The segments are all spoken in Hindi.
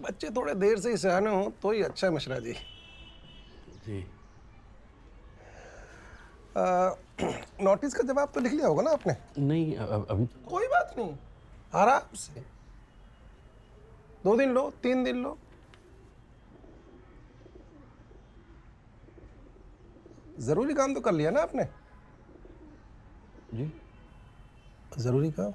बच्चे थोड़े देर से ही सयाने हो तो ही अच्छा है मिश्रा जी। जी। नोटिस का जवाब तो लिख लिया होगा ना आपने? नहीं, अभी कोई बात नहीं, आराम से 2 दिन लो, 3 दिन लो। जरूरी काम तो कर लिया ना आपने? जी। जरूरी काम।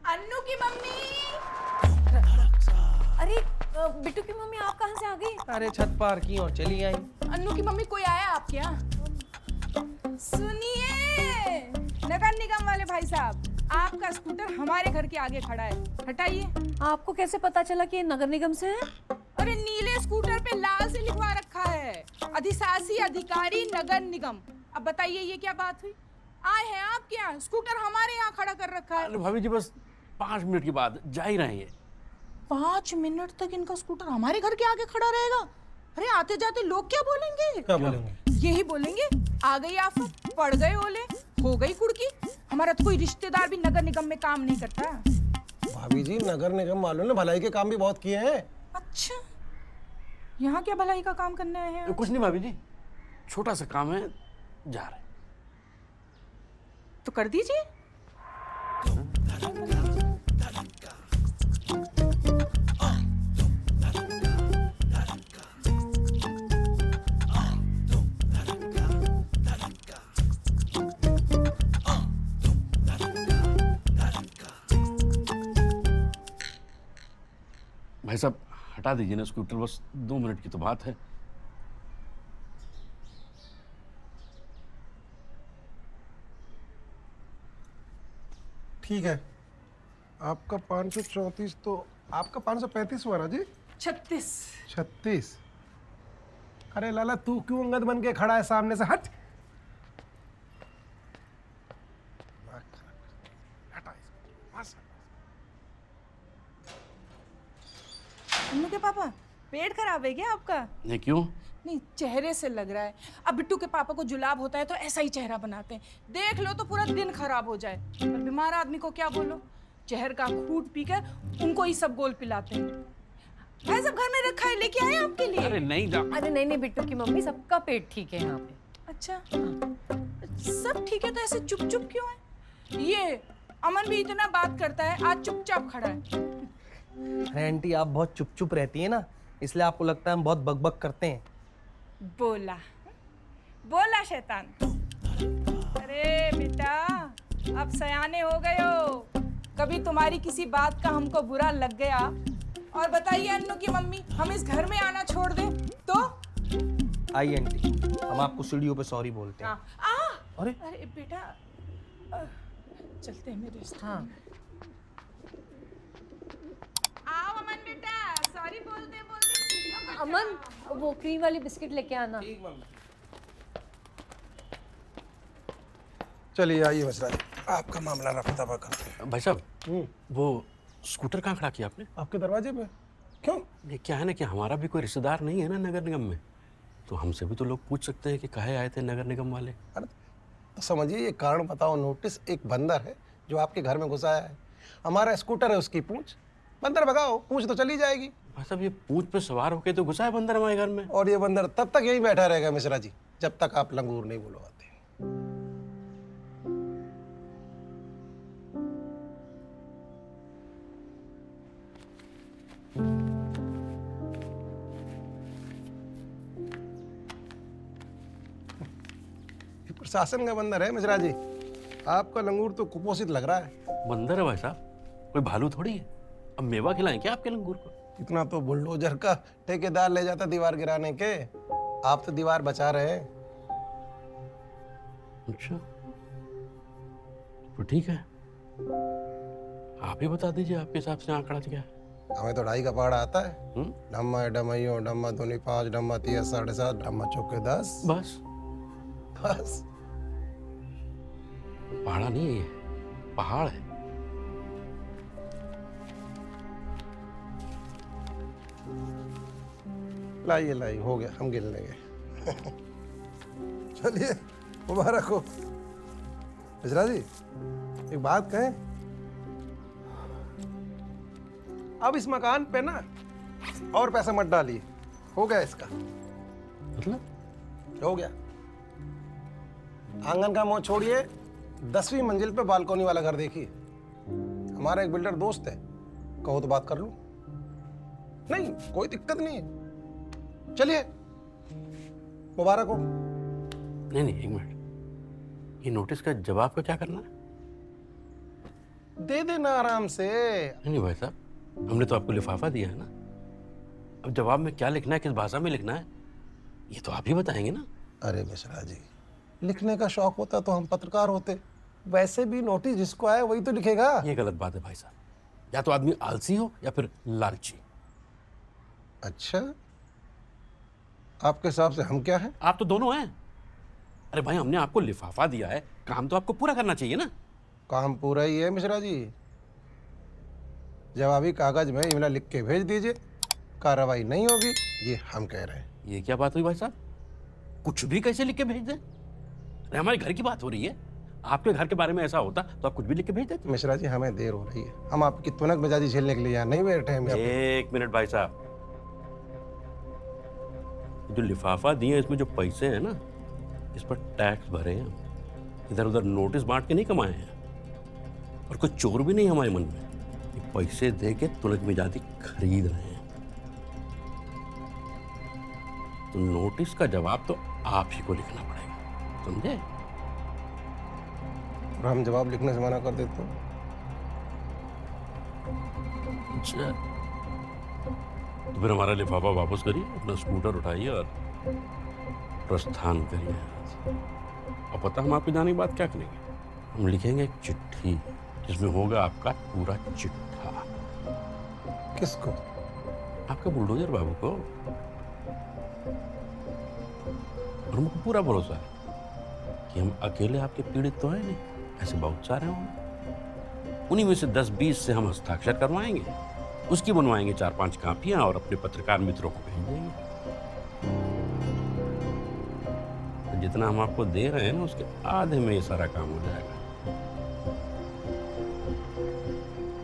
अन्नू की मम्मी। अरे बिट्टू की मम्मी आप कहाँ से आ गई? अरे छत पार की और चली आई। अन्नू की मम्मी कोई आया आपके यहाँ? सुनिए नगर निगम वाले भाई साहब, आपका स्कूटर हमारे घर के आगे खड़ा है, हटाइए। आपको कैसे पता चला कि ये नगर निगम से है? अरे नीले स्कूटर पे लाल से लिखवा रखा है, अधिशासी अधिकारी नगर निगम। अब बताइए ये क्या बात हुई? आए हैं आपके यहाँ, स्कूटर हमारे यहाँ खड़ा कर रखा है। अरे भाभी जी, बस 5 मिनट के बाद जा ही रहे हैं। 5 मिनट तक इनका स्कूटर हमारे घर के आगे खड़ा रहेगा? अरे आते जाते लोग क्या बोलेंगे? क्या बोलेंगे? यही बोलेंगे, आ गई आफत, पड़ गए ओले, हो गई कुड़की। हमारा तो कोई रिश्तेदार भी नगर निगम में काम नहीं करता। भाभी जी, नगर निगम वालों ने भलाई के काम भी बहुत किए हैं। अच्छा, यहाँ क्या भलाई का काम करने आए हैं? कुछ नहीं भाभी जी, छोटा सा काम है, जा रहे हैं। तो कर दीजिए। भाई साहब हटा दीजिए ना स्कूटर, बस 2 मिनट की तो बात है। ठीक है, आपका 534 तो आपका 535 हुआ ना जी? 36। 36। अरे लाला, तू क्यों अंगद बन के खड़ा है सामने से? हट। हटा इसको। अन्नू के पापा, पेट खराब है क्या आपका? नहीं, क्यों? नहीं, चेहरे से लग रहा है। अब बिट्टू के पापा को जुलाब होता है तो ऐसा ही चेहरा बनाते हैं, देख लो तो पूरा दिन खराब हो जाए। पर बीमार आदमी को क्या बोलो, जहर का घूंट पीकर उनको ही सब गोल पिलाते हैं। भाई सब घर में रखा है, लेके आए आपके लिए। अरे नहीं जा। अरे नहीं बिट्टू की मम्मी, सबका पेट ठीक है यहाँ पे। अच्छा, सब ठीक है तो ऐसे चुप चुप क्यों है? ये अमन भी इतना बात करता है, आज चुपचाप खड़ा है। अरे आंटी, आप बहुत चुप चुप रहती है ना, इसलिए आपको लगता है हम बहुत बकबक करते हैं। बोला बोला शैतान। अरे बेटा, अब सयाने हो गए हो, कभी तुम्हारी किसी बात का हमको बुरा लग गया और बताइए अन्नू की मम्मी, हम इस घर में आना छोड़ दें तो? आइए आंटी, हम आपको सीढ़ियों पे सॉरी बोलते हैं। अरे अरे बेटा, चलते हैं मेरे साथ। हाँ, आओ अमन बेटा, सॉरी बोलते बोलते। अमन, वो क्रीम वाली बिस्किट लेके आना। चलिए आइए मिश्रा जी, आपका मामला रफा दफा करते हैं। भाई साहब, वो स्कूटर कहाँ खड़ा किया आपने? आपके दरवाजे पे। क्यों? ये क्या है ना कि हमारा भी कोई रिश्तेदार नहीं है ना नगर निगम में, तो हमसे भी तो लोग पूछ सकते हैं कि काहे आए थे नगर निगम वाले। अरे तो समझिए, ये कारण बताओ नोटिस एक बंदर है जो आपके घर में घुसा है। हमारा स्कूटर है, उसकी पूंछ। बंदर भगाओ, पूंछ तो चली जाएगी। भाई साहब, ये पूंछ पे सवार होके तो घुसा है बंदर हमारे घर में। और ये बंदर तब तक यहीं बैठा रहेगा मिश्रा जी, जब तक आप लंगूर नहीं बुलवाते। प्रशासन का बंदर है मिश्रा जी, आपका लंगूर तो कुपोषित लग रहा है। बंदर है भाई साहब, कोई भालू थोड़ी है। अब मेवा खिलाएं क्या आपके लंगूर को? इतना तो बुलडोजर का ठेकेदार ले जाता दीवार गिराने के, आप तो दीवार बचा रहे हैं। अच्छा, तो ठीक है, आप ही बता दीजिए आपके हिसाब से आंकड़ा क्या है। हमें तो 2.5 का पहाड़ा आता है। हम्म? डम्मा डमैयो, डम्मा दूनी 5, डम्मा 3 7.5, डम्मा चौके 10। बस बस। पहाड़ा नहीं है ये, पहाड़ है। लाइए लाइए, हो गया, हम गिन लेंगे। चलिए, मुबारक हो। मिश्रा जी, एक बात कहें, अब इस मकान पे ना और पैसा मत डालिए, हो गया इसका। मतलब हो गया। आंगन का मोह छोड़िए, 10वीं मंजिल पे बालकनी वाला घर देखिए। हमारा एक बिल्डर दोस्त है, कहो तो बात कर लूं। नहीं, कोई दिक्कत नहीं है। चलिए, मुबारक हो। नहीं नहीं, एक मिनट, ये नोटिस का जवाब का क्या करना है? दे देना आराम से। नहीं भाई साहब, हमने तो आपको लिफाफा दिया है ना। अब जवाब में क्या लिखना है, किस भाषा में लिखना है, ये तो आप ही बताएंगे ना। अरे मिश्रा जी, लिखने का शौक होता तो हम पत्रकार होते। वैसे भी नोटिस जिसको आए वही तो लिखेगा। ये गलत बात है भाई साहब, या तो आदमी आलसी हो या फिर लालची। अच्छा, आपके हिसाब से हम क्या हैं? आप तो दोनों हैं। अरे भाई, हमने आपको लिफाफा दिया है, काम तो आपको पूरा करना चाहिए ना। काम पूरा ही है मिश्रा जी। जवाबी कागज में इमला लिख के भेज दीजिए, कार्रवाई नहीं होगी, ये हम कह रहे हैं। ये क्या बात हुई भाई साहब? कुछ भी कैसे लिख के भेज दें? अरे हमारे घर की बात हो रही है, आपके घर के बारे में ऐसा होता तो आप कुछ भी लिख के भेज देते। मिश्रा जी, हमें देर हो रही है, हम आपकी तुनक मिजाजी झेलने के लिए यहाँ नहीं बैठे हैं। एक मिनट भाई साहब, जो लिफाफा दिए इसमें जो पैसे हैं ना, इस पर टैक्स भरे हैं हम। इधर उधर नोटिस बांट के नहीं कमाए हैं, और कोई चोर भी नहीं हमारे मन में। ये पैसे दे के तुनक मिजाजी खरीद रहे हैं। तो नोटिस का जवाब तो आप ही को लिखना पड़ेगा, समझे? और हम जवाब लिखने से मना कर देते हो। अच्छा, तो फिर हमारा लिफाफा वापस करिए, अपना स्कूटर उठाइए और प्रस्थान करिए। और पता हम आपके जाने के बाद क्या करेंगे? हम लिखेंगे एक चिट्ठी जिसमें होगा आपका पूरा चिट्ठा। किसको? आपके बुलडोजर बाबू को। और हमको पूरा भरोसा है कि हम अकेले आपके पीड़ित तो हैं नहीं, ऐसे बहुत सारे होंगे। उन्हीं में से 10-20 से हम हस्ताक्षर करवाएंगे, उसकी बनवाएंगे 4-5 कापियां और अपने पत्रकार मित्रों को भेज देंगे। तो जितना हम आपको दे रहे हैं ना, उसके आधे में ये सारा काम हो जाएगा।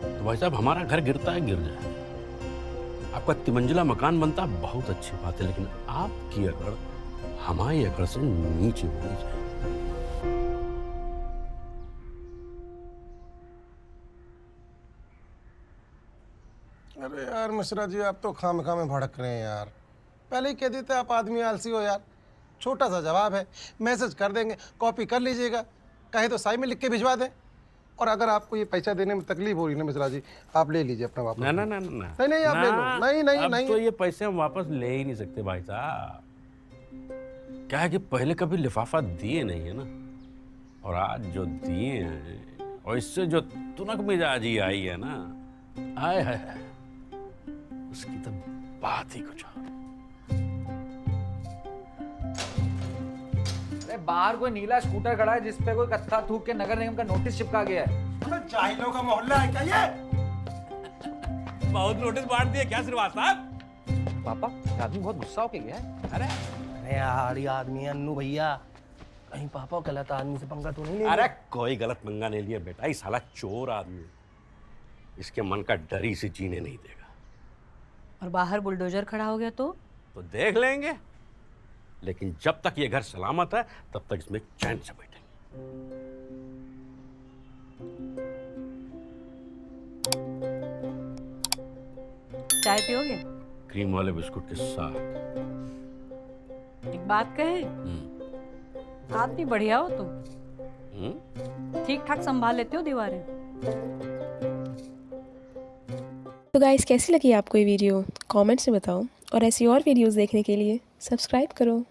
तो भाई साहब, हमारा घर गिरता है, गिर जाए। आपका 3 मंजिला मकान बनता बहुत अच्छी बात है, लेकिन आपकी अकड़ हमारी अकड़ से नीचे होनी चाहिए। अरे यार मिश्रा जी, आप तो खामखा में भड़क रहे हैं यार। पहले ही कह देते आप आदमी आलसी हो यार। छोटा सा जवाब है, मैसेज कर देंगे, कॉपी कर लीजिएगा, कहे तो साई में लिख के भिजवा दें। और अगर आपको ये पैसा देने में तकलीफ हो रही है मिश्रा जी, आप ले लीजिए अपना वापस। ना ना ना ना नहीं नहीं, आप ले लो। नहीं नहीं अब नहीं, तो ये पैसे हम वापस ले ही नहीं सकते भाई साहब। क्या है कि पहले कभी लिफाफा दिए नहीं है ना, और आज जो दिए हैं और इससे जो तुनक मिजाजी आई है ना, आए है, उसकी तो बात ही कुछ और। अरे बाहर कोई नीला स्कूटर खड़ा है जिसपे कोई कत्था थूक के नगर निगम का नोटिस चिपका गया है। जाहिलों का मोहल्ला है क्या ये? बहुत नोटिस बांट दिए क्या श्रीवास्तव? पापा, ये आदमी बहुत गुस्सा होके गया है। अरे अरे यार, ये आदमी है अन्नू भैया, कहीं पापा गलत आदमी से पंगा तो नहीं ले अरे कोई गलत पंगा नहीं लिया बेटा, ये साला चोर आदमी है। इसके मन का डर ही से जीने नहीं देगा। और बाहर बुलडोजर खड़ा हो गया तो देख लेंगे, लेकिन जब तक ये घर सलामत है तब तक इसमें चैन से बैठेंगे। चाय पियोगे? क्रीम वाले बिस्कुट के साथ। एक बात कहे, आदमी बढ़िया हो तुम, ठीक ठाक संभाल लेते हो दीवारें। तो गाइस, कैसी लगी आपको ये वीडियो? कमेंट्स में बताओ, और ऐसी और वीडियोस देखने के लिए सब्सक्राइब करो।